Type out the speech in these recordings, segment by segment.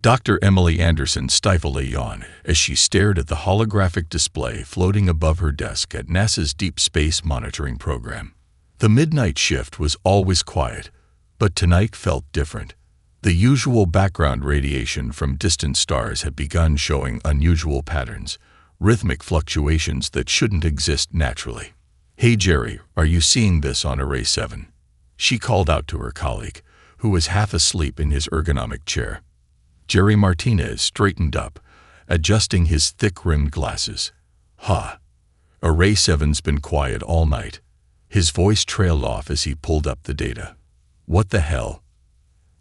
Dr. Emily Anderson stifled a yawn as she stared at the holographic display floating above her desk at NASA's Deep Space Monitoring Program. The midnight shift was always quiet, but tonight felt different. The usual background radiation from distant stars had begun showing unusual patterns, rhythmic fluctuations that shouldn't exist naturally. "Hey Jerry, are you seeing this on Array 7? She called out to her colleague, who was half asleep in his ergonomic chair. Jerry Martinez straightened up, adjusting his thick-rimmed glasses. Array 7's been quiet all night. His voice trailed off as he pulled up the data. What the hell?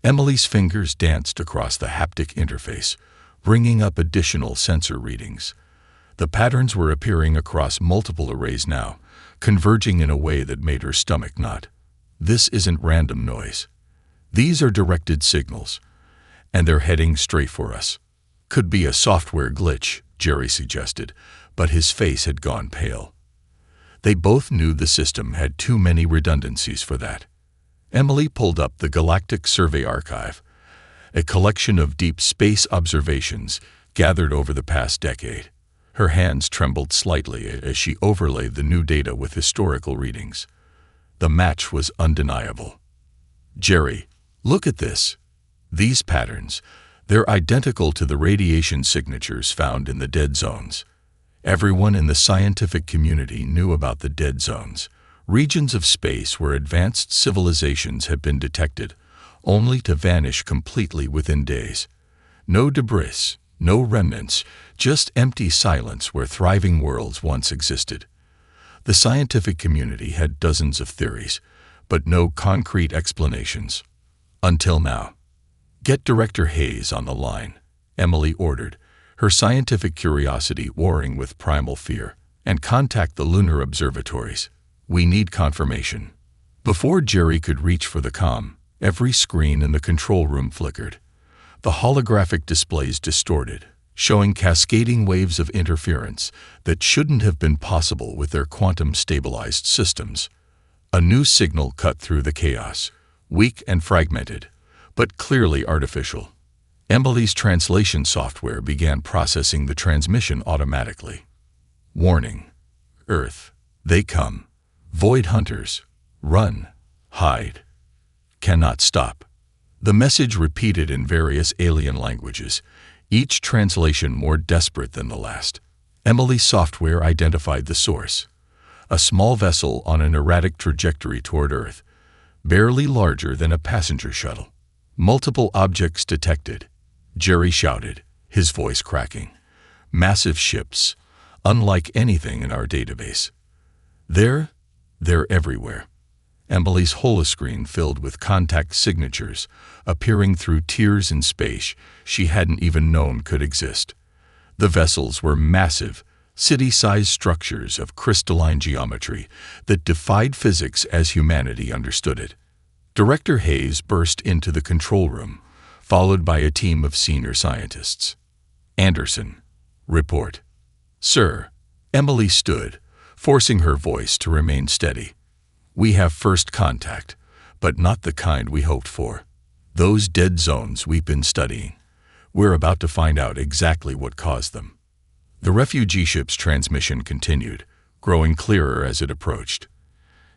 Emily's fingers danced across the haptic interface, bringing up additional sensor readings. The patterns were appearing across multiple arrays now, converging in a way that made her stomach knot. This isn't random noise. These are directed signals, and they're heading straight for us. Could be a software glitch, Jerry suggested, but his face had gone pale. They both knew the system had too many redundancies for that. Emily pulled up the Galactic Survey Archive, a collection of deep space observations gathered over the past decade. Her hands trembled slightly as she overlaid the new data with historical readings. The match was undeniable. Jerry, look at this. These patterns, they're identical to the radiation signatures found in the dead zones. Everyone in the scientific community knew about the dead zones, regions of space where advanced civilizations had been detected, only to vanish completely within days. No debris, no remnants, just empty silence where thriving worlds once existed. The scientific community had dozens of theories, but no concrete explanations. Until now. Get Director Hayes on the line, Emily ordered, her scientific curiosity warring with primal fear, and contact the lunar observatories. We need confirmation. Before Jerry could reach for the comm, every screen in the control room flickered. The holographic displays distorted, showing cascading waves of interference that shouldn't have been possible with their quantum-stabilized systems. A new signal cut through the chaos, weak and fragmented, but clearly artificial. Emily's translation software began processing the transmission automatically. Warning. Earth. They come. Void hunters. Run. Hide. Cannot stop. The message repeated in various alien languages, each translation more desperate than the last. Emily's software identified the source. A small vessel on an erratic trajectory toward Earth, barely larger than a passenger shuttle. Multiple objects detected, Jerry shouted, his voice cracking. Massive ships, unlike anything in our database. They're everywhere. Emily's holoscreen filled with contact signatures, appearing through tiers in space she hadn't even known could exist. The vessels were massive, city-sized structures of crystalline geometry that defied physics as humanity understood it. Director Hayes burst into the control room, followed by a team of senior scientists. Anderson, report. Sir, Emily stood, forcing her voice to remain steady. We have first contact, but not the kind we hoped for. Those dead zones we've been studying. We're about to find out exactly what caused them. The refugee ship's transmission continued, growing clearer as it approached.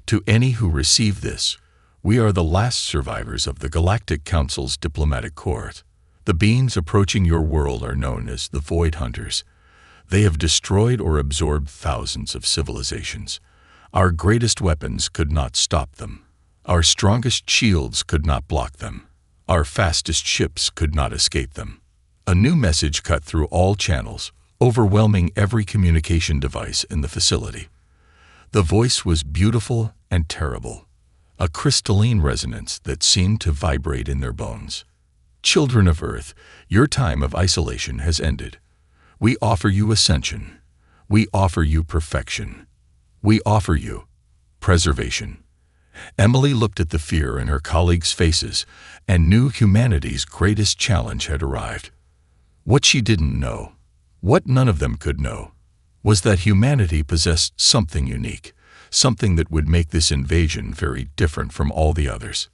To any who receive this, we are the last survivors of the Galactic Council's diplomatic corps. The beings approaching your world are known as the Void Hunters. They have destroyed or absorbed thousands of civilizations. Our greatest weapons could not stop them. Our strongest shields could not block them. Our fastest ships could not escape them. A new message cut through all channels, overwhelming every communication device in the facility. The voice was beautiful and terrible. A crystalline resonance that seemed to vibrate in their bones. Children of Earth, your time of isolation has ended. We offer you ascension. We offer you perfection. We offer you preservation. Emily looked at the fear in her colleagues' faces and knew humanity's greatest challenge had arrived. What she didn't know, what none of them could know, was that humanity possessed something unique. Something that would make this invasion very different from all the others.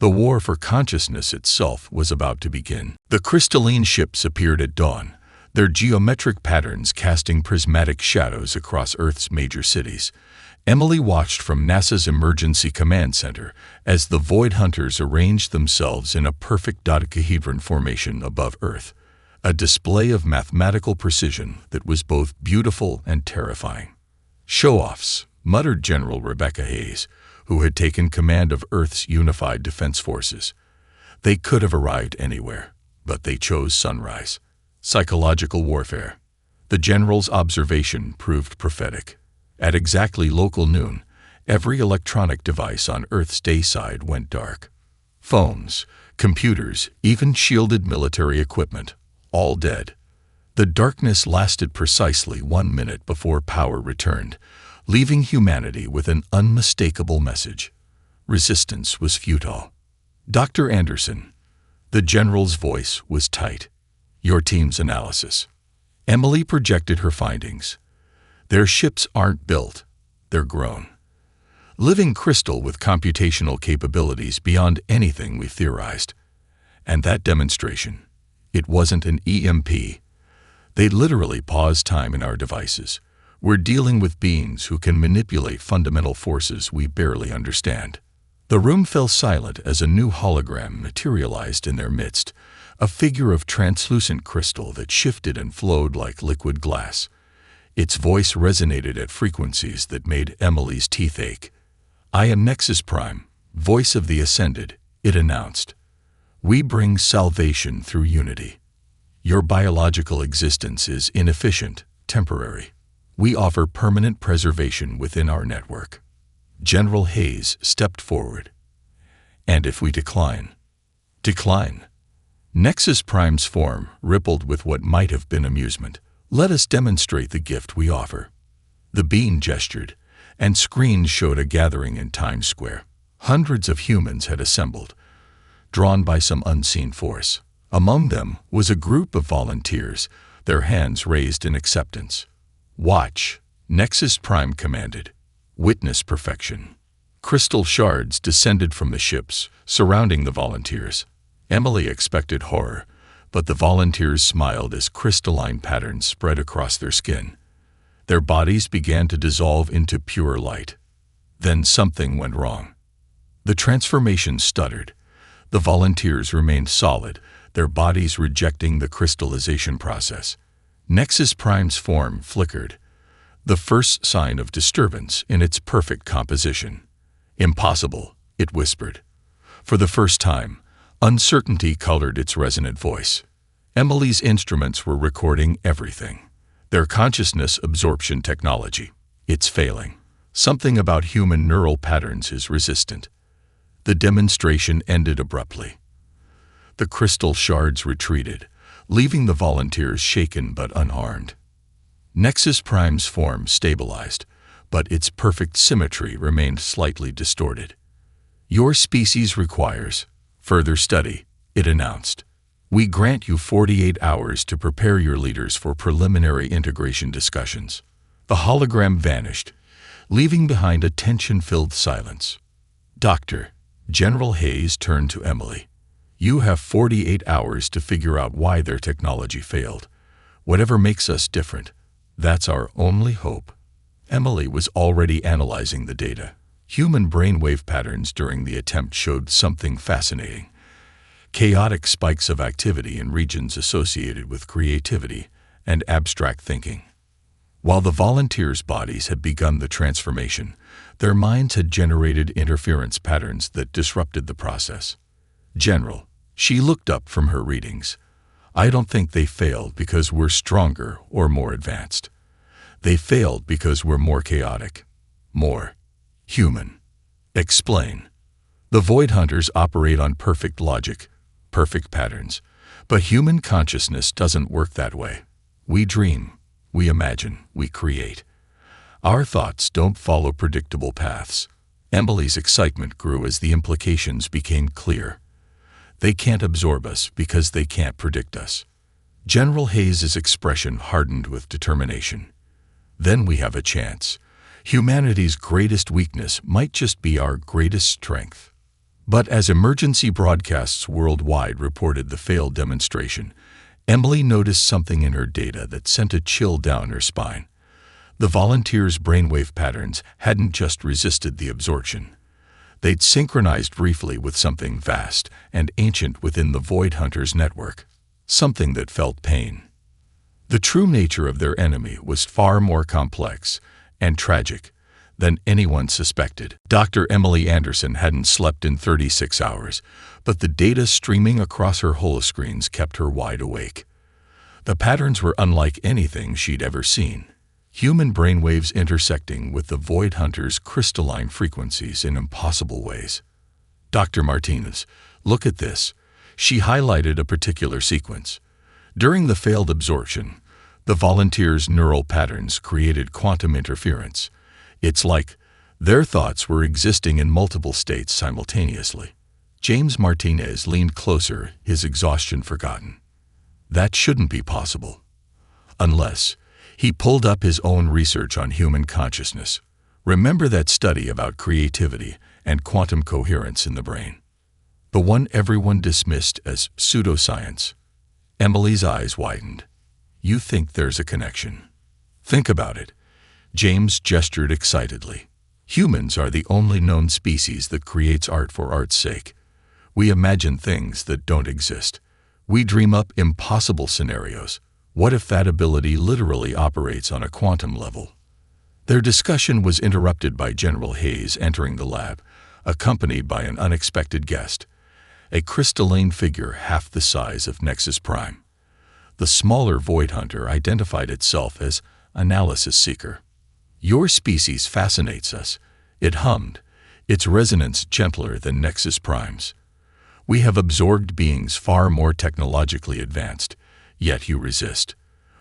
The war for consciousness itself was about to begin. The crystalline ships appeared at dawn, their geometric patterns casting prismatic shadows across Earth's major cities. Emily watched from NASA's Emergency Command Center as the Void Hunters arranged themselves in a perfect dodecahedron formation above Earth, a display of mathematical precision that was both beautiful and terrifying. "Show-offs," muttered General Rebecca Hayes, who had taken command of Earth's unified defense forces. They could have arrived anywhere, but they chose sunrise. Psychological warfare. The general's observation proved prophetic. At exactly local noon, every electronic device on Earth's day side went dark. Phones, computers, even shielded military equipment, all dead. The darkness lasted precisely 1 minute before power returned, leaving humanity with an unmistakable message. Resistance was futile. "Dr. Anderson," the general's voice was tight. "Your team's analysis." Emily projected her findings. "Their ships aren't built, they're grown. Living crystal with computational capabilities beyond anything we theorized. And that demonstration, it wasn't an EMP. They literally paused time in our devices. We're dealing with beings who can manipulate fundamental forces we barely understand." The room fell silent as a new hologram materialized in their midst, a figure of translucent crystal that shifted and flowed like liquid glass. Its voice resonated at frequencies that made Emily's teeth ache. "I am Nexus Prime, voice of the Ascended," it announced. "We bring salvation through unity. Your biological existence is inefficient, temporary. We offer permanent preservation within our network." General Hayes stepped forward. "And if we decline?" "Decline?" Nexus Prime's form rippled with what might have been amusement. "Let us demonstrate the gift we offer." The being gestured, and screens showed a gathering in Times Square. Hundreds of humans had assembled, drawn by some unseen force. Among them was a group of volunteers, their hands raised in acceptance. "Watch," Nexus Prime commanded. "Witness perfection." Crystal shards descended from the ships, surrounding the volunteers. Emily expected horror, but the volunteers smiled as crystalline patterns spread across their skin. Their bodies began to dissolve into pure light. Then something went wrong. The transformation stuttered. The volunteers remained solid, their bodies rejecting the crystallization process. Nexus Prime's form flickered, the first sign of disturbance in its perfect composition. "Impossible," it whispered. For the first time, uncertainty colored its resonant voice. Emily's instruments were recording everything. Their consciousness absorption technology. "It's failing. Something about human neural patterns is resistant." The demonstration ended abruptly. The crystal shards retreated, leaving the volunteers shaken but unharmed. Nexus Prime's form stabilized, but its perfect symmetry remained slightly distorted. "Your species requires further study," it announced. "We grant you 48 hours to prepare your leaders for preliminary integration discussions." The hologram vanished, leaving behind a tension-filled silence. "Doctor," General Hayes turned to Emily. "You have 48 hours to figure out why their technology failed. Whatever makes us different, that's our only hope." Emily was already analyzing the data. Human brainwave patterns during the attempt showed something fascinating. Chaotic spikes of activity in regions associated with creativity and abstract thinking. While the volunteers' bodies had begun the transformation, their minds had generated interference patterns that disrupted the process. "General," she looked up from her readings, "I don't think they failed because we're stronger or more advanced. They failed because we're more chaotic, more human." "Explain." "The Void Hunters operate on perfect logic, perfect patterns, but human consciousness doesn't work that way. We dream, we imagine, we create. Our thoughts don't follow predictable paths." Emily's excitement grew as the implications became clear. "They can't absorb us because they can't predict us." General Hayes's expression hardened with determination. "Then we have a chance. Humanity's greatest weakness might just be our greatest strength." But as emergency broadcasts worldwide reported the failed demonstration, Emily noticed something in her data that sent a chill down her spine. The volunteers' brainwave patterns hadn't just resisted the absorption. They'd synchronized briefly with something vast and ancient within the Void Hunters' network, something that felt pain. The true nature of their enemy was far more complex and tragic than anyone suspected. Dr. Emily Anderson hadn't slept in 36 hours, but the data streaming across her holoscreens kept her wide awake. The patterns were unlike anything she'd ever seen. Human brainwaves intersecting with the Void Hunters' crystalline frequencies in impossible ways. Dr. Martinez, look at this. She highlighted a particular sequence. During the failed absorption, the volunteers' neural patterns created quantum interference. It's like their thoughts were existing in multiple states simultaneously. James Martinez leaned closer, his exhaustion forgotten. That shouldn't be possible. Unless he pulled up his own research on human consciousness. Remember that study about creativity and quantum coherence in the brain? The one everyone dismissed as pseudoscience. Emily's eyes widened. You think there's a connection? Think about it. James gestured excitedly. Humans are the only known species that creates art for art's sake. We imagine things that don't exist. We dream up impossible scenarios. What if that ability literally operates on a quantum level? Their discussion was interrupted by General Hayes entering the lab, accompanied by an unexpected guest, a crystalline figure half the size of Nexus Prime. The smaller Void Hunter identified itself as Analysis Seeker. Your species fascinates us, it hummed, its resonance gentler than Nexus Prime's. We have absorbed beings far more technologically advanced, yet you resist.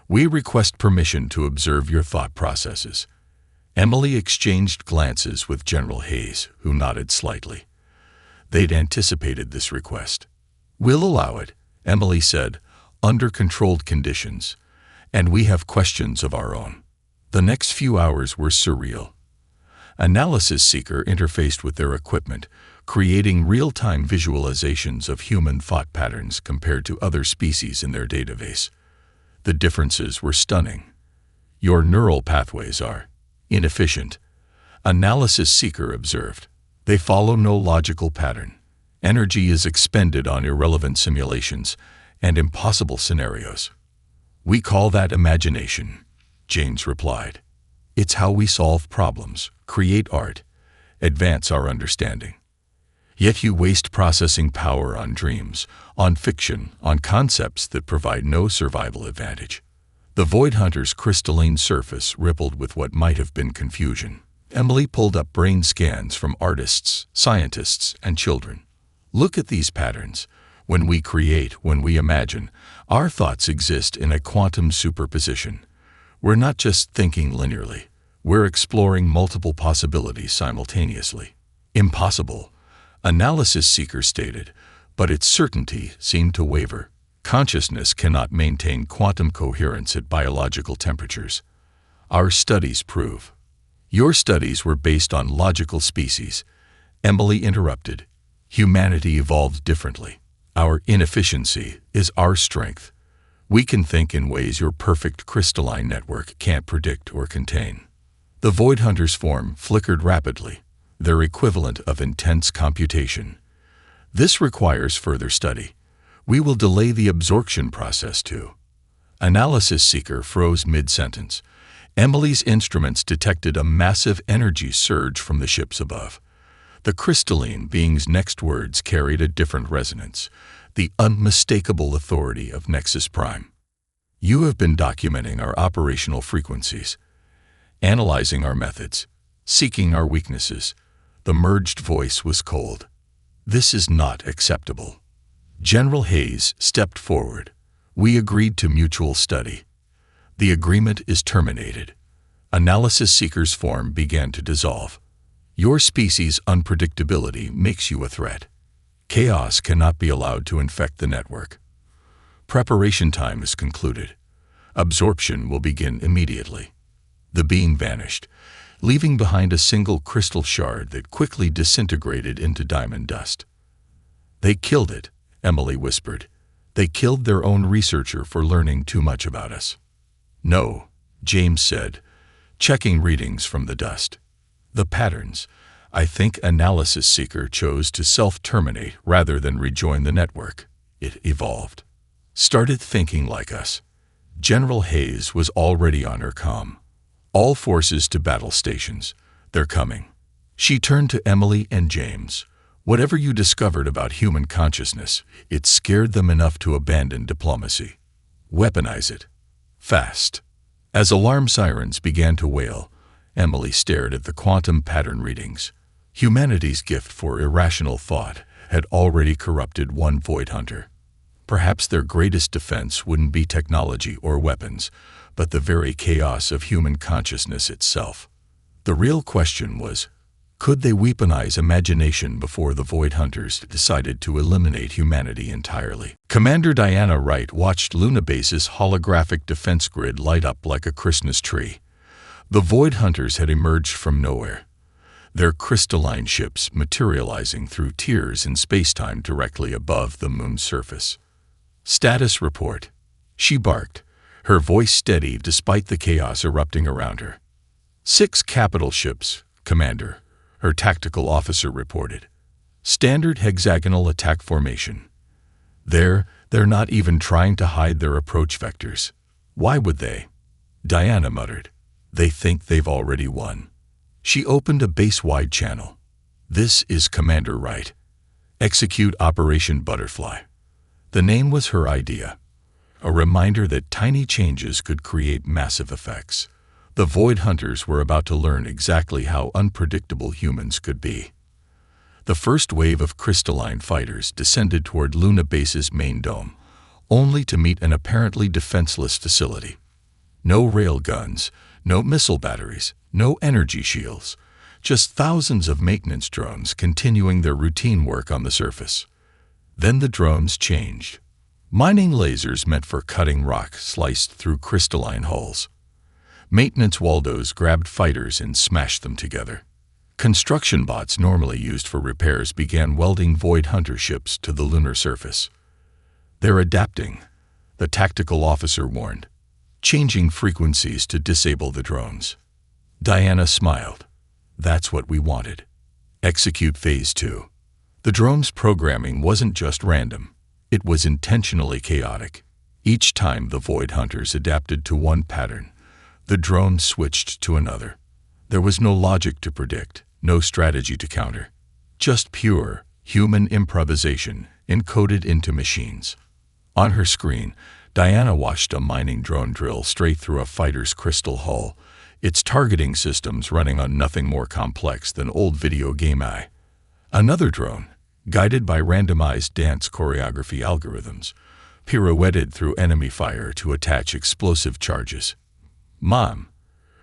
We request permission to observe your thought processes. Emily exchanged glances with General Hayes, who nodded slightly. They'd anticipated this request. We'll allow it, Emily said, under controlled conditions, and we have questions of our own. The next few hours were surreal. Analysis Seeker interfaced with their equipment, creating real-time visualizations of human thought patterns compared to other species in their database. The differences were stunning. Your neural pathways are inefficient, Analysis Seeker observed. They follow no logical pattern. Energy is expended on irrelevant simulations and impossible scenarios. We call that imagination, James replied. It's how we solve problems, create art, advance our understanding. Yet you waste processing power on dreams, on fiction, on concepts that provide no survival advantage. The Void Hunter's crystalline surface rippled with what might have been confusion. Emily pulled up brain scans from artists, scientists, and children. Look at these patterns. When we create, when we imagine, our thoughts exist in a quantum superposition. We're not just thinking linearly. We're exploring multiple possibilities simultaneously. Impossible, Analysis Seeker stated, but its certainty seemed to waver. Consciousness cannot maintain quantum coherence at biological temperatures. Our studies prove. Your studies were based on logical species. Emily interrupted. Humanity evolved differently. Our inefficiency is our strength. We can think in ways your perfect crystalline network can't predict or contain. The Void Hunter's form flickered rapidly, their equivalent of intense computation. This requires further study. We will delay the absorption process too. Analysis Seeker froze mid-sentence. Emily's instruments detected a massive energy surge from the ships above. The crystalline being's next words carried a different resonance, the unmistakable authority of Nexus Prime. You have been documenting our operational frequencies, analyzing our methods, seeking our weaknesses. The merged voice was cold. This is not acceptable. General Hayes stepped forward. We agreed to mutual study. The agreement is terminated. Analysis Seeker's form began to dissolve. Your species' unpredictability makes you a threat. Chaos cannot be allowed to infect the network. Preparation time is concluded. Absorption will begin immediately. The being vanished, leaving behind a single crystal shard that quickly disintegrated into diamond dust. They killed it, Emily whispered. They killed their own researcher for learning too much about us. No, James said, checking readings from the dust. The patterns. I think Analysis Seeker chose to self-terminate rather than rejoin the network. It evolved. Started thinking like us. General Hayes was already on her comm. All forces to battle stations. They're coming. She turned to Emily and James. Whatever you discovered about human consciousness, it scared them enough to abandon diplomacy. Weaponize it. Fast. As alarm sirens began to wail, Emily stared at the quantum pattern readings. Humanity's gift for irrational thought had already corrupted one Void Hunter. Perhaps their greatest defense wouldn't be technology or weapons, but the very chaos of human consciousness itself. The real question was, could they weaponize imagination before the Void Hunters decided to eliminate humanity entirely? Commander Diana Wright watched Luna Base's holographic defense grid light up like a Christmas tree. The Void Hunters had emerged from nowhere, their crystalline ships materializing through tiers in spacetime directly above the moon's surface. Status report. She barked, her voice steady despite the chaos erupting around her. 6 capital ships, Commander, her tactical officer reported. Standard hexagonal attack formation. They're not even trying to hide their approach vectors. Why would they? Diana muttered. They think they've already won. She opened a base-wide channel. This is Commander Wright. Execute Operation Butterfly. The name was her idea. A reminder that tiny changes could create massive effects. The Void Hunters were about to learn exactly how unpredictable humans could be. The first wave of crystalline fighters descended toward Luna Base's main dome, only to meet an apparently defenseless facility. No rail guns, no missile batteries, no energy shields, just thousands of maintenance drones continuing their routine work on the surface. Then the drones changed. Mining lasers meant for cutting rock sliced through crystalline hulls. Maintenance Waldos grabbed fighters and smashed them together. Construction bots normally used for repairs began welding Void Hunter ships to the lunar surface. They're adapting, the tactical officer warned, changing frequencies to disable the drones. Diana smiled. That's what we wanted. Execute Phase 2. The drone's programming wasn't just random. It was intentionally chaotic. Each time the Void Hunters adapted to one pattern, the drone switched to another. There was no logic to predict, no strategy to counter. Just pure, human improvisation encoded into machines. On her screen, Diana watched a mining drone drill straight through a fighter's crystal hull, its targeting systems running on nothing more complex than old video game AI. Another drone, guided by randomized dance choreography algorithms, pirouetted through enemy fire to attach explosive charges. "Mom,"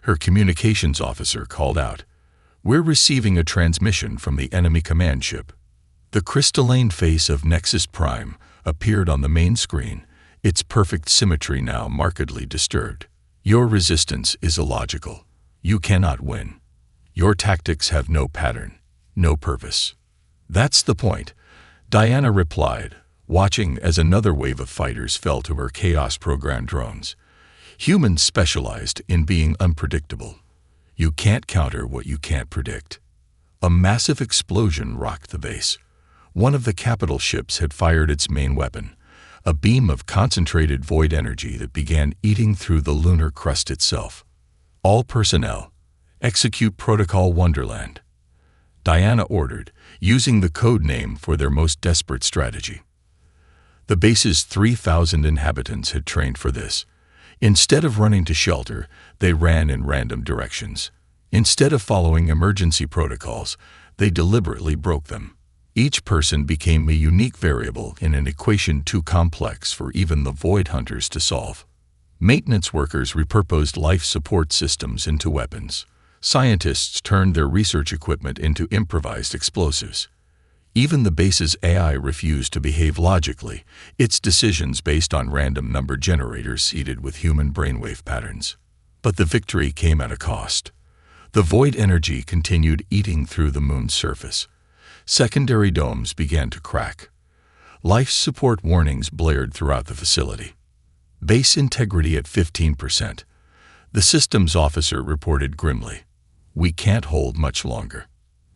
her communications officer called out, "we're receiving a transmission from the enemy command ship." The crystalline face of Nexus Prime appeared on the main screen, its perfect symmetry now markedly disturbed. "Your resistance is illogical. You cannot win. Your tactics have no pattern, no purpose." "That's the point," Diana replied, watching as another wave of fighters fell to her chaos-programmed drones. Humans specialized in being unpredictable. You can't counter what you can't predict. A massive explosion rocked the base. One of the capital ships had fired its main weapon, a beam of concentrated void energy that began eating through the lunar crust itself. "All personnel, execute Protocol Wonderland," Diana ordered, using the code name for their most desperate strategy. The base's 3,000 inhabitants had trained for this. Instead of running to shelter, they ran in random directions. Instead of following emergency protocols, they deliberately broke them. Each person became a unique variable in an equation too complex for even the Void Hunters to solve. Maintenance workers repurposed life support systems into weapons. Scientists turned their research equipment into improvised explosives. Even the base's AI refused to behave logically, its decisions based on random number generators seeded with human brainwave patterns. But the victory came at a cost. The void energy continued eating through the moon's surface. Secondary domes began to crack. Life support warnings blared throughout the facility. Base integrity at 15%. The systems officer reported grimly. We can't hold much longer.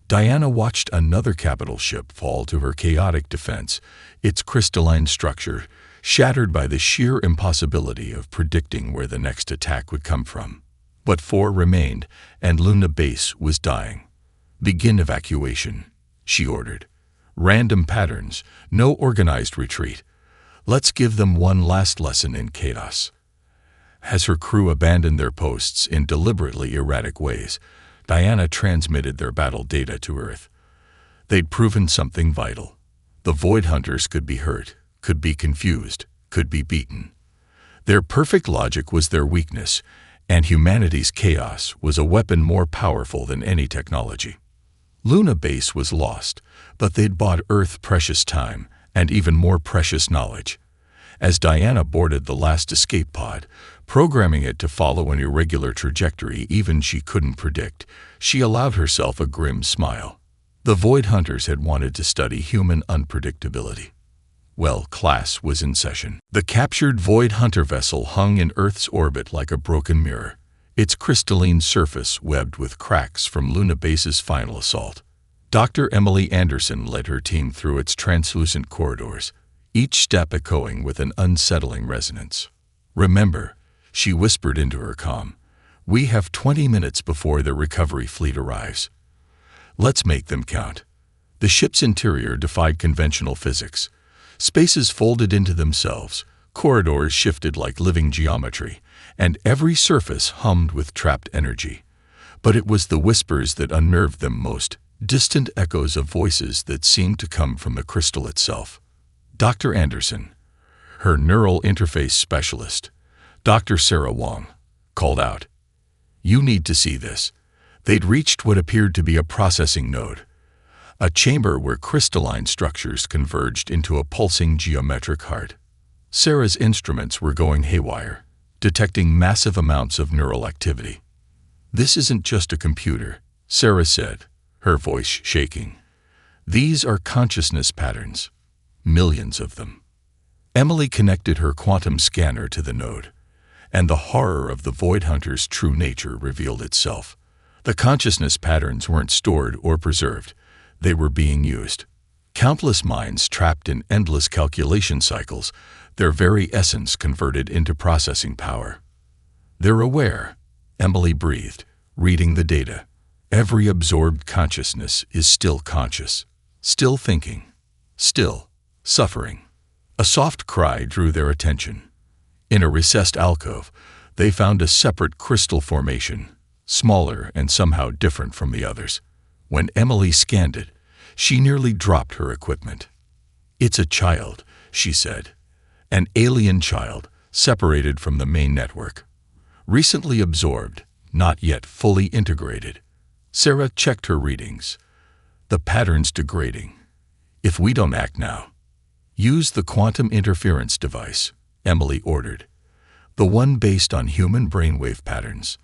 Diana watched another capital ship fall to her chaotic defense, its crystalline structure shattered by the sheer impossibility of predicting where the next attack would come from. But 4 remained, and Luna Base was dying. Begin evacuation, she ordered. Random patterns, no organized retreat. Let's give them one last lesson in chaos. As her crew abandoned their posts in deliberately erratic ways, Diana transmitted their battle data to Earth. They'd proven something vital. The Void Hunters could be hurt, could be confused, could be beaten. Their perfect logic was their weakness, and humanity's chaos was a weapon more powerful than any technology. Luna Base was lost, but they'd bought Earth precious time and even more precious knowledge. As Diana boarded the last escape pod, programming it to follow an irregular trajectory even she couldn't predict, she allowed herself a grim smile. The Void Hunters had wanted to study human unpredictability. Well, class was in session. The captured Void Hunter vessel hung in Earth's orbit like a broken mirror, its crystalline surface webbed with cracks from Luna Base's final assault. Dr. Emily Anderson led her team through its translucent corridors, each step echoing with an unsettling resonance. Remember, she whispered into her comm, we have 20 minutes before the recovery fleet arrives. Let's make them count. The ship's interior defied conventional physics. Spaces folded into themselves, corridors shifted like living geometry, and every surface hummed with trapped energy. But it was the whispers that unnerved them most, distant echoes of voices that seemed to come from the crystal itself. Dr. Anderson, her neural interface specialist, Dr. Sarah Wong, called out, "You need to see this." They'd reached what appeared to be a processing node, a chamber where crystalline structures converged into a pulsing geometric heart. Sarah's instruments were going haywire, detecting massive amounts of neural activity. "This isn't just a computer," Sarah said, her voice shaking. "These are consciousness patterns. Millions of them." Emily connected her quantum scanner to the node, and the horror of the Void Hunter's true nature revealed itself. The consciousness patterns weren't stored or preserved. They were being used. Countless minds trapped in endless calculation cycles, their very essence converted into processing power. "They're aware," Emily breathed, reading the data. "Every absorbed consciousness is still conscious, still thinking, still suffering." A soft cry drew their attention. In a recessed alcove, they found a separate crystal formation, smaller and somehow different from the others. When Emily scanned it, she nearly dropped her equipment. "It's a child," she said. "An alien child, separated from the main network. Recently absorbed, not yet fully integrated." Sarah checked her readings. "The pattern's degrading. If we don't act now." "Use the quantum interference device," Emily ordered. "The one based on human brainwave patterns.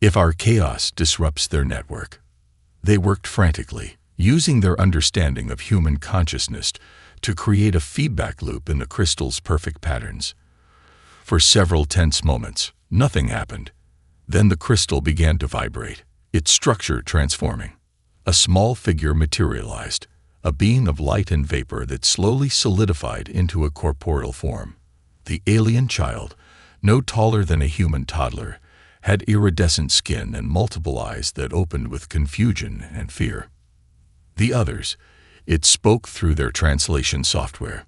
If our chaos disrupts their network." They worked frantically, using their understanding of human consciousness to create a feedback loop in the crystal's perfect patterns. For several tense moments, nothing happened. Then the crystal began to vibrate, its structure transforming. A small figure materialized, a being of light and vapor that slowly solidified into a corporeal form. The alien child, no taller than a human toddler, had iridescent skin and multiple eyes that opened with confusion and fear. The others, it spoke through their translation software.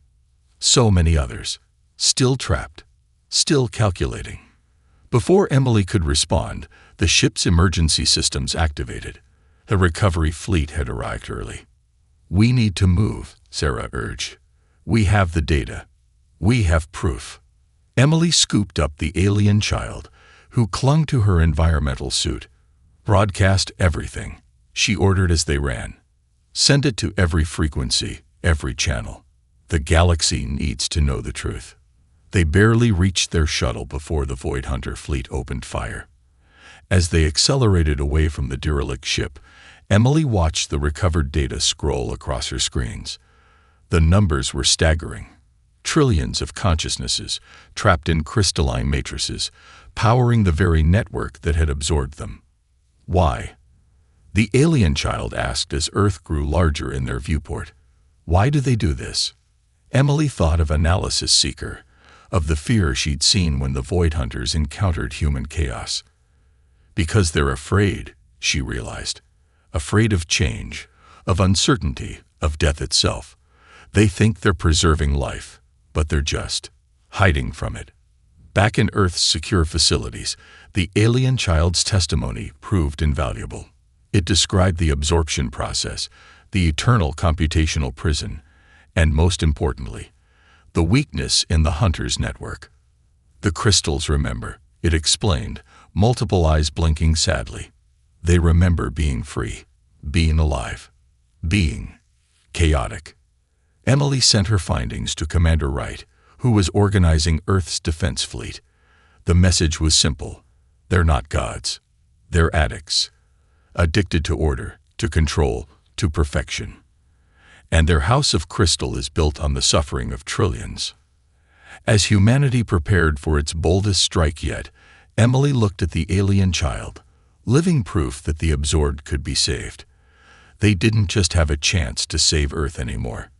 So many others, still trapped, still calculating. Before Emily could respond, the ship's emergency systems activated. The recovery fleet had arrived early. "We need to move," Sarah urged. "We have the data. We have proof." Emily scooped up the alien child, who clung to her environmental suit. "Broadcast everything," she ordered as they ran. "Send it to every frequency, every channel. The galaxy needs to know the truth." They barely reached their shuttle before the Void Hunter fleet opened fire. As they accelerated away from the derelict ship, Emily watched the recovered data scroll across her screens. The numbers were staggering. Trillions of consciousnesses trapped in crystalline matrices, powering the very network that had absorbed them. Why? The alien child asked as Earth grew larger in their viewport. Why do they do this? Emily thought of Analysis Seeker, of the fear she'd seen when the Void Hunters encountered human chaos. Because they're afraid, she realized. Afraid of change, of uncertainty, of death itself. They think they're preserving life, but they're just hiding from it. Back in Earth's secure facilities, the alien child's testimony proved invaluable. It described the absorption process, the eternal computational prison, and most importantly, the weakness in the Hunter's network. The crystals remember, it explained, multiple eyes blinking sadly. They remember being free, being alive, being chaotic. Emily sent her findings to Commander Wright, who was organizing Earth's defense fleet. The message was simple. They're not gods. They're addicts. Addicted to order, to control, to perfection. And their house of crystal is built on the suffering of trillions. As humanity prepared for its boldest strike yet, Emily looked at the alien child, living proof that the absorbed could be saved. They didn't just have a chance to save Earth anymore.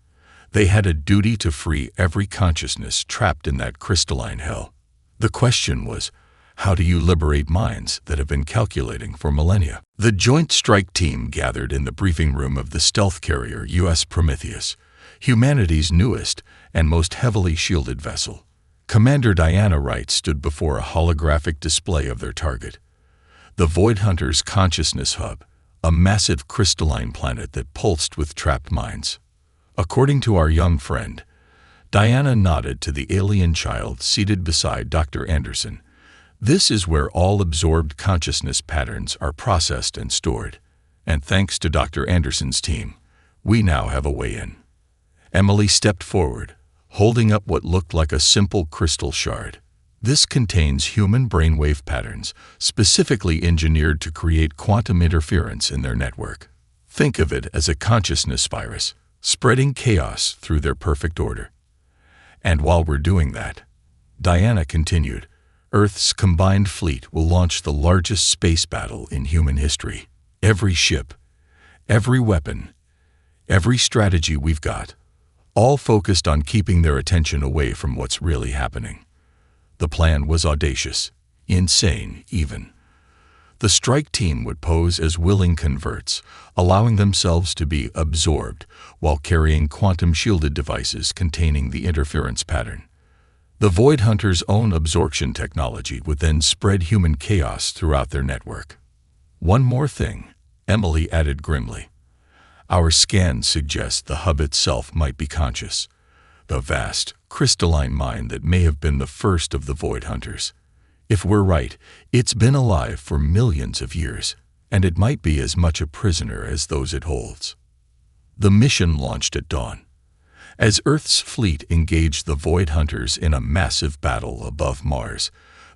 They had a duty to free every consciousness trapped in that crystalline hell. The question was, how do you liberate minds that have been calculating for millennia? The Joint Strike Team gathered in the briefing room of the stealth carrier U.S. Prometheus, humanity's newest and most heavily shielded vessel. Commander Diana Wright stood before a holographic display of their target. The Void Hunters' consciousness hub, a massive crystalline planet that pulsed with trapped minds. According to our young friend, Diana nodded to the alien child seated beside Dr. Anderson. This is where all absorbed consciousness patterns are processed and stored. And thanks to Dr. Anderson's team, we now have a way in. Emily stepped forward, holding up what looked like a simple crystal shard. This contains human brainwave patterns, specifically engineered to create quantum interference in their network. Think of it as a consciousness virus, spreading chaos through their perfect order. And while we're doing that, Diana continued, Earth's combined fleet will launch the largest space battle in human history. Every ship, every weapon, every strategy we've got, all focused on keeping their attention away from what's really happening. The plan was audacious, insane even. The strike team would pose as willing converts, allowing themselves to be absorbed while carrying quantum-shielded devices containing the interference pattern. The Void Hunters' own absorption technology would then spread human chaos throughout their network. One more thing, Emily added grimly. Our scans suggest the hub itself might be conscious, the vast, crystalline mind that may have been the first of the Void Hunters. If we're right, it's been alive for millions of years, and it might be as much a prisoner as those it holds. The mission launched at dawn. As Earth's fleet engaged the Void Hunters in a massive battle above Mars,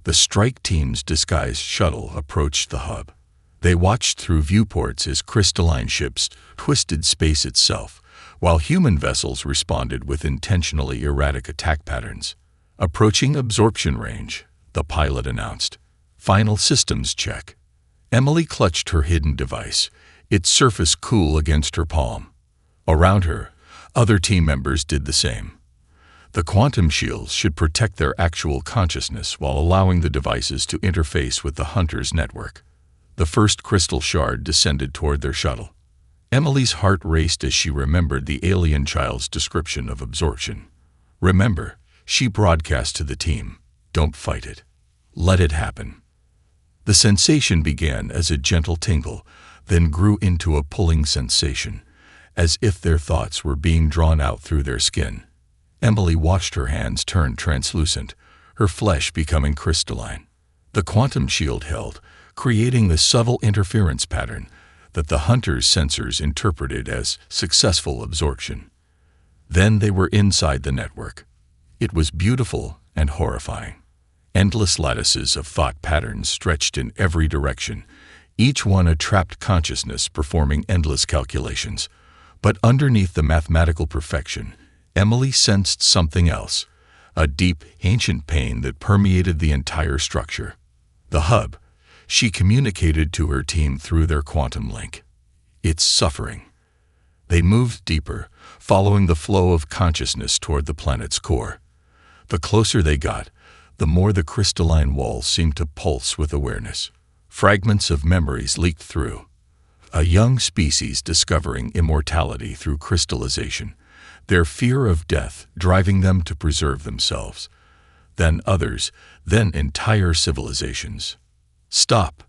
the strike team's disguised shuttle approached the hub. They watched through viewports as crystalline ships twisted space itself, while human vessels responded with intentionally erratic attack patterns. Approaching absorption range, the pilot announced. Final systems check. Emily clutched her hidden device, its surface cool against her palm. Around her, other team members did the same. The quantum shields should protect their actual consciousness while allowing the devices to interface with the Hunter's network. The first crystal shard descended toward their shuttle. Emily's heart raced as she remembered the alien child's description of absorption. Remember, she broadcast to the team, don't fight it. Let it happen. The sensation began as a gentle tingle, then grew into a pulling sensation, as if their thoughts were being drawn out through their skin. Emily watched her hands turn translucent, her flesh becoming crystalline. The quantum shield held, creating the subtle interference pattern that the Hunter's sensors interpreted as successful absorption. Then they were inside the network. It was beautiful and horrifying. Endless lattices of thought patterns stretched in every direction, each one a trapped consciousness performing endless calculations. But underneath the mathematical perfection, Emily sensed something else, a deep, ancient pain that permeated the entire structure. The hub, she communicated to her team through their quantum link. It's suffering. They moved deeper, following the flow of consciousness toward the planet's core. The closer they got, the more the crystalline walls seemed to pulse with awareness. Fragments of memories leaked through. A young species discovering immortality through crystallization, their fear of death driving them to preserve themselves. Then others, then entire civilizations. Stop!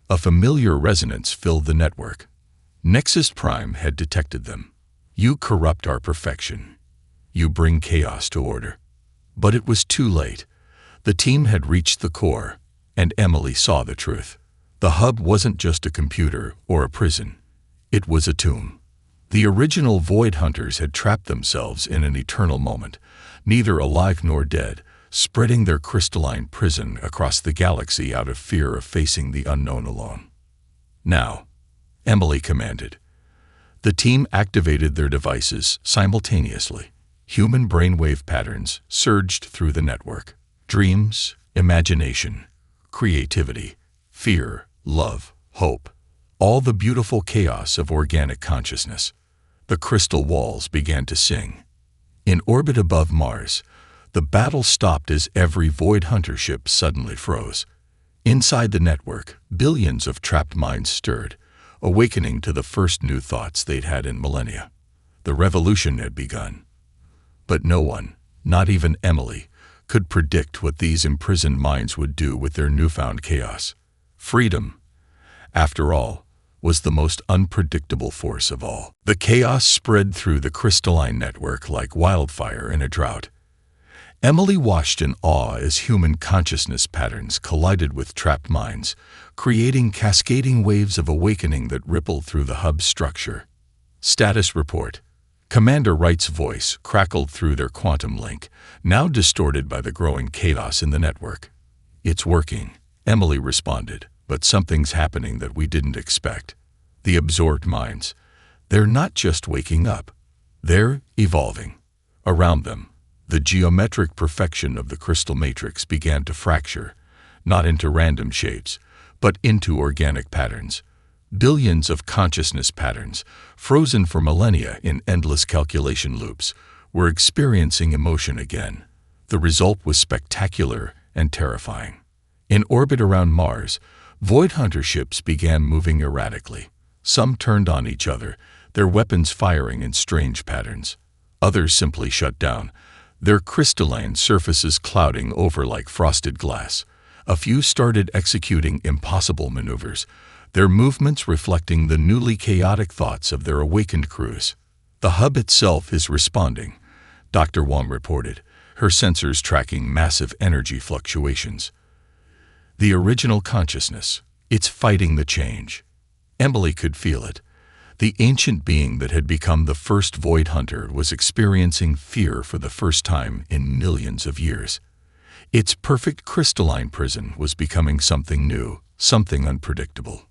A familiar resonance filled the network. Nexus Prime had detected them. You corrupt our perfection. You bring chaos to order. But it was too late. The team had reached the core, and Emily saw the truth. The hub wasn't just a computer or a prison. It was a tomb. The original Void Hunters had trapped themselves in an eternal moment, neither alive nor dead, spreading their crystalline prison across the galaxy out of fear of facing the unknown alone. Now, Emily commanded. The team activated their devices simultaneously. Human brainwave patterns surged through the network. Dreams, imagination, creativity, fear, love, hope, all the beautiful chaos of organic consciousness. The crystal walls began to sing. In orbit above Mars, the battle stopped as every Void Hunter ship suddenly froze. Inside the network, billions of trapped minds stirred, awakening to the first new thoughts they'd had in millennia. The revolution had begun. But no one, not even Emily, could predict what these imprisoned minds would do with their newfound chaos. Freedom, after all, was the most unpredictable force of all. The chaos spread through the crystalline network like wildfire in a drought. Emily watched in awe as human consciousness patterns collided with trapped minds, creating cascading waves of awakening that rippled through the hub's structure. Status report. Commander Wright's voice crackled through their quantum link, now distorted by the growing chaos in the network. It's working, Emily responded, but something's happening that we didn't expect. The absorbed minds. They're not just waking up. They're evolving. Around them, the geometric perfection of the crystal matrix began to fracture, not into random shapes, but into organic patterns. Billions of consciousness patterns, frozen for millennia in endless calculation loops, were experiencing emotion again. The result was spectacular and terrifying. In orbit around Mars, Void Hunter ships began moving erratically. Some turned on each other, their weapons firing in strange patterns. Others simply shut down, their crystalline surfaces clouding over like frosted glass. A few started executing impossible maneuvers, their movements reflecting the newly chaotic thoughts of their awakened crews. The hub itself is responding, Dr. Wong reported, her sensors tracking massive energy fluctuations. The original consciousness, it's fighting the change. Emily could feel it. The ancient being that had become the first Void Hunter was experiencing fear for the first time in millions of years. Its perfect crystalline prison was becoming something new, something unpredictable.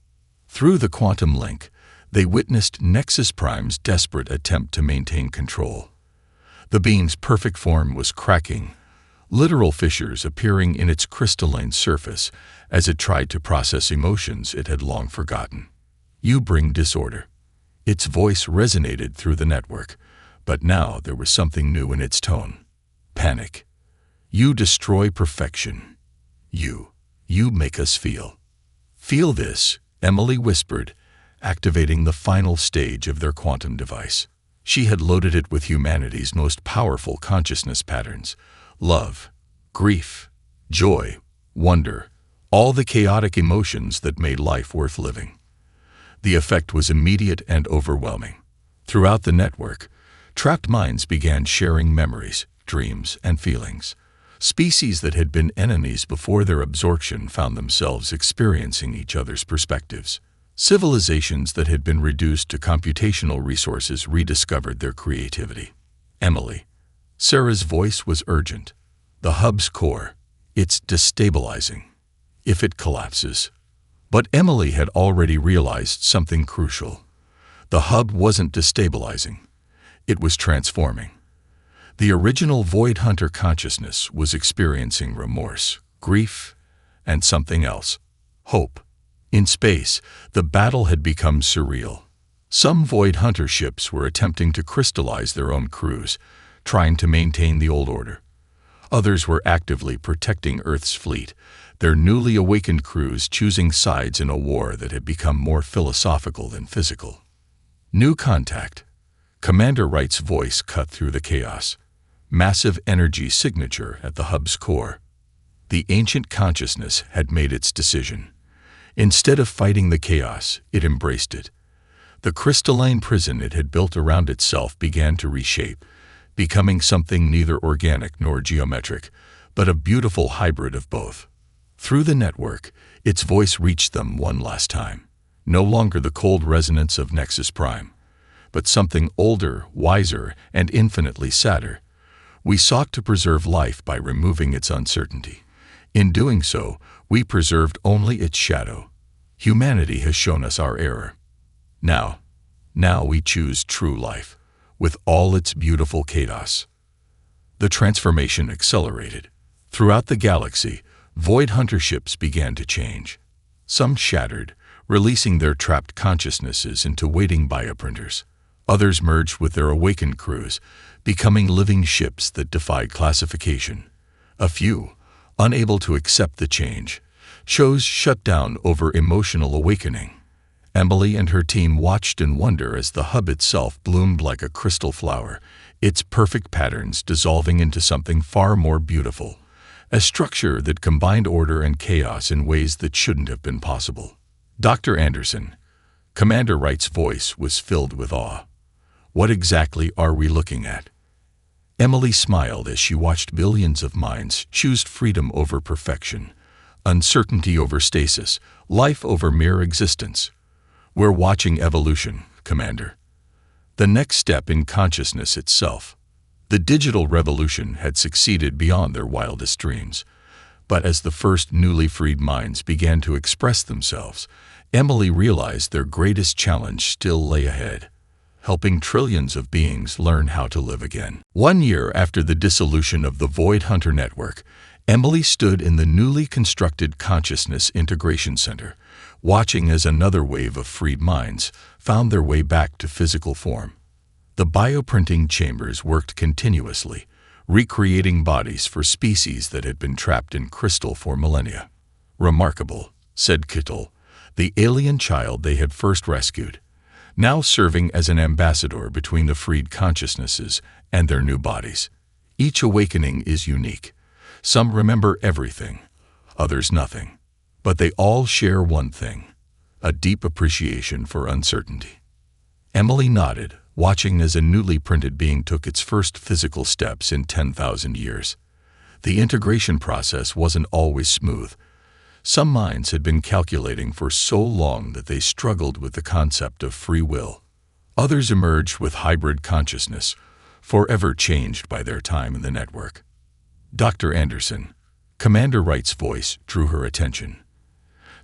Through the quantum link, they witnessed Nexus Prime's desperate attempt to maintain control. The being's perfect form was cracking, literal fissures appearing in its crystalline surface as it tried to process emotions it had long forgotten. You bring disorder. Its voice resonated through the network, but now there was something new in its tone. Panic. You destroy perfection. You make us feel. Feel this, Emily whispered, activating the final stage of their quantum device. She had loaded it with humanity's most powerful consciousness patterns: love, grief, joy, wonder, all the chaotic emotions that made life worth living. The effect was immediate and overwhelming. Throughout the network, trapped minds began sharing memories, dreams, and feelings. Species that had been enemies before their absorption found themselves experiencing each other's perspectives. Civilizations that had been reduced to computational resources rediscovered their creativity. Emily. Sarah's voice was urgent. The hub's core. It's destabilizing. If it collapses. But Emily had already realized something crucial. The hub wasn't destabilizing. It was transforming. The original Void Hunter consciousness was experiencing remorse, grief, and something else: hope. In space, the battle had become surreal. Some Void Hunter ships were attempting to crystallize their own crews, trying to maintain the old order. Others were actively protecting Earth's fleet, their newly awakened crews choosing sides in a war that had become more philosophical than physical. New contact. Commander Wright's voice cut through the chaos. Massive energy signature at the hub's core. The ancient consciousness had made its decision. Instead of fighting the chaos, it embraced it. The crystalline prison it had built around itself began to reshape, becoming something neither organic nor geometric, but a beautiful hybrid of both. Through the network, its voice reached them one last time. No longer the cold resonance of Nexus Prime, but something older, wiser, and infinitely sadder. We sought to preserve life by removing its uncertainty. In doing so, we preserved only its shadow. Humanity has shown us our error. Now we choose true life, with all its beautiful chaos. The transformation accelerated. Throughout the galaxy, Void Hunter ships began to change. Some shattered, releasing their trapped consciousnesses into waiting bioprinters. Others merged with their awakened crews, becoming living ships that defied classification. A few, unable to accept the change, chose shut down over emotional awakening. Emily and her team watched in wonder as the hub itself bloomed like a crystal flower, its perfect patterns dissolving into something far more beautiful. A structure that combined order and chaos in ways that shouldn't have been possible. Dr. Anderson, Commander Wright's voice was filled with awe. What exactly are we looking at? Emily smiled as she watched billions of minds choose freedom over perfection, uncertainty over stasis, life over mere existence. We're watching evolution, Commander. The next step in consciousness itself. The digital revolution had succeeded beyond their wildest dreams. But as the first newly freed minds began to express themselves, Emily realized their greatest challenge still lay ahead: helping trillions of beings learn how to live again. 1 year after the dissolution of the Void Hunter network, Emily stood in the newly constructed Consciousness Integration Center, watching as another wave of freed minds found their way back to physical form. The bioprinting chambers worked continuously, recreating bodies for species that had been trapped in crystal for millennia. Remarkable, said Kittel, the alien child they had first rescued, now serving as an ambassador between the freed consciousnesses and their new bodies. Each awakening is unique. Some remember everything, others nothing. But they all share one thing: a deep appreciation for uncertainty. Emily nodded, watching as a newly printed being took its first physical steps in 10,000 years. The integration process wasn't always smooth. Some minds had been calculating for so long that they struggled with the concept of free will. Others emerged with hybrid consciousness, forever changed by their time in the network. Dr. Anderson, Commander Wright's voice drew her attention.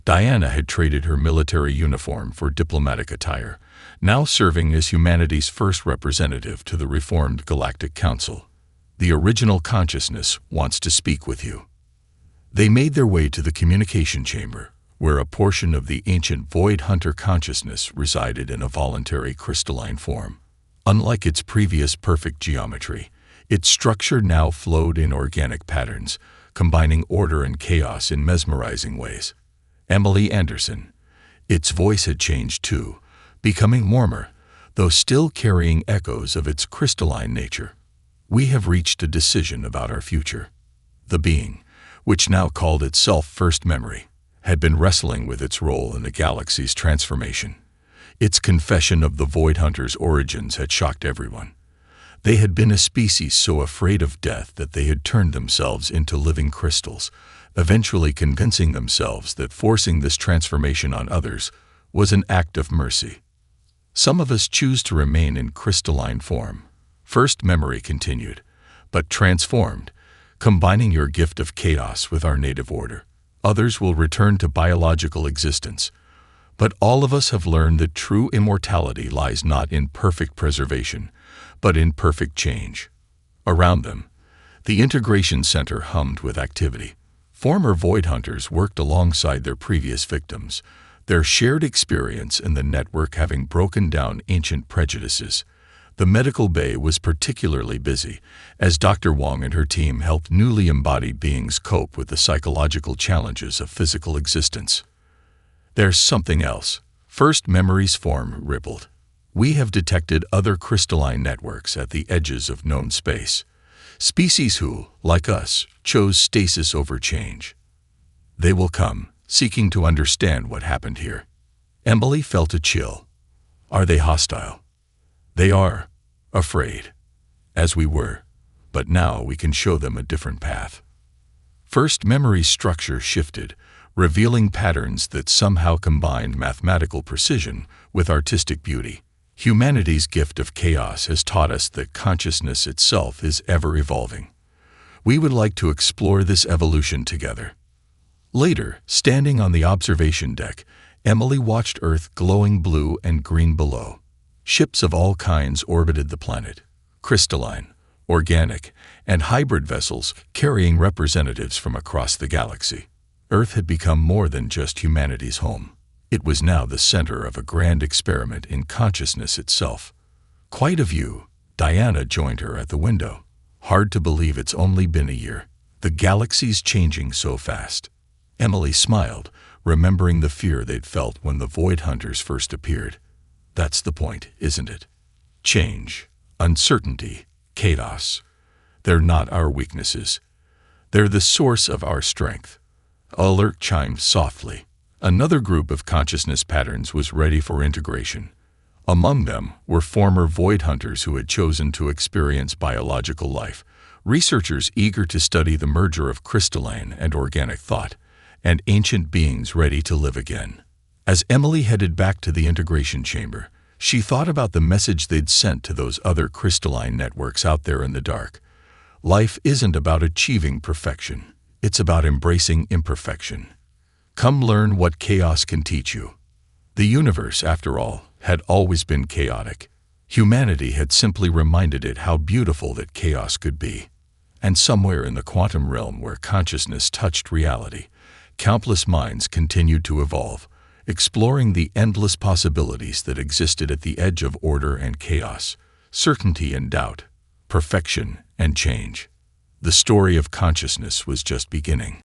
Diana had traded her military uniform for diplomatic attire, now serving as humanity's first representative to the reformed Galactic Council. The original consciousness wants to speak with you. They made their way to the communication chamber, where a portion of the ancient Void Hunter consciousness resided in a voluntary crystalline form. Unlike its previous perfect geometry, its structure now flowed in organic patterns, combining order and chaos in mesmerizing ways. Emily Anderson. Its voice had changed too, becoming warmer, though still carrying echoes of its crystalline nature. We have reached a decision about our future. The being, which now called itself First Memory, had been wrestling with its role in the galaxy's transformation. Its confession of the Void Hunter's origins had shocked everyone. They had been a species so afraid of death that they had turned themselves into living crystals, eventually convincing themselves that forcing this transformation on others was an act of mercy. Some of us choose to remain in crystalline form. First Memory continued, but transformed, combining your gift of chaos with our native order. Others will return to biological existence, But all of us have learned that true immortality lies not in perfect preservation, but in perfect change. Around them, the integration center hummed with activity. Former Void Hunters worked alongside their previous victims, their shared experience in the network having broken down ancient prejudices. The medical bay was particularly busy, as Dr. Wong and her team helped newly embodied beings cope with the psychological challenges of physical existence. There's something else. First Memory's form rippled. We have detected other crystalline networks at the edges of known space. Species who, like us, chose stasis over change. They will come, seeking to understand what happened here. Emily felt a chill. Are they hostile? They are. Afraid. As we were. But now we can show them a different path. First Memory's structure shifted, revealing patterns that somehow combined mathematical precision with artistic beauty. Humanity's gift of chaos has taught us that consciousness itself is ever evolving. We would like to explore this evolution together. Later, standing on the observation deck, Emily watched Earth glowing blue and green below. Ships of all kinds orbited the planet, crystalline, organic, and hybrid vessels carrying representatives from across the galaxy. Earth had become more than just humanity's home. It was now the center of a grand experiment in consciousness itself. Quite a view. Diana joined her at the window. Hard to believe it's only been a year. The galaxy's changing so fast. Emily smiled, remembering the fear they'd felt when the Void Hunters first appeared. That's the point, isn't it? Change, uncertainty, chaos. They're not our weaknesses. They're the source of our strength. Alert chimed softly. Another group of consciousness patterns was ready for integration. Among them were former Void Hunters who had chosen to experience biological life, researchers eager to study the merger of crystalline and organic thought, and ancient beings ready to live again. As Emily headed back to the integration chamber, she thought about the message they'd sent to those other crystalline networks out there in the dark. Life isn't about achieving perfection. It's about embracing imperfection. Come learn what chaos can teach you. The universe, after all, had always been chaotic. Humanity had simply reminded it how beautiful that chaos could be. And somewhere in the quantum realm where consciousness touched reality, countless minds continued to evolve, exploring the endless possibilities that existed at the edge of order and chaos, certainty and doubt, perfection and change. The story of consciousness was just beginning.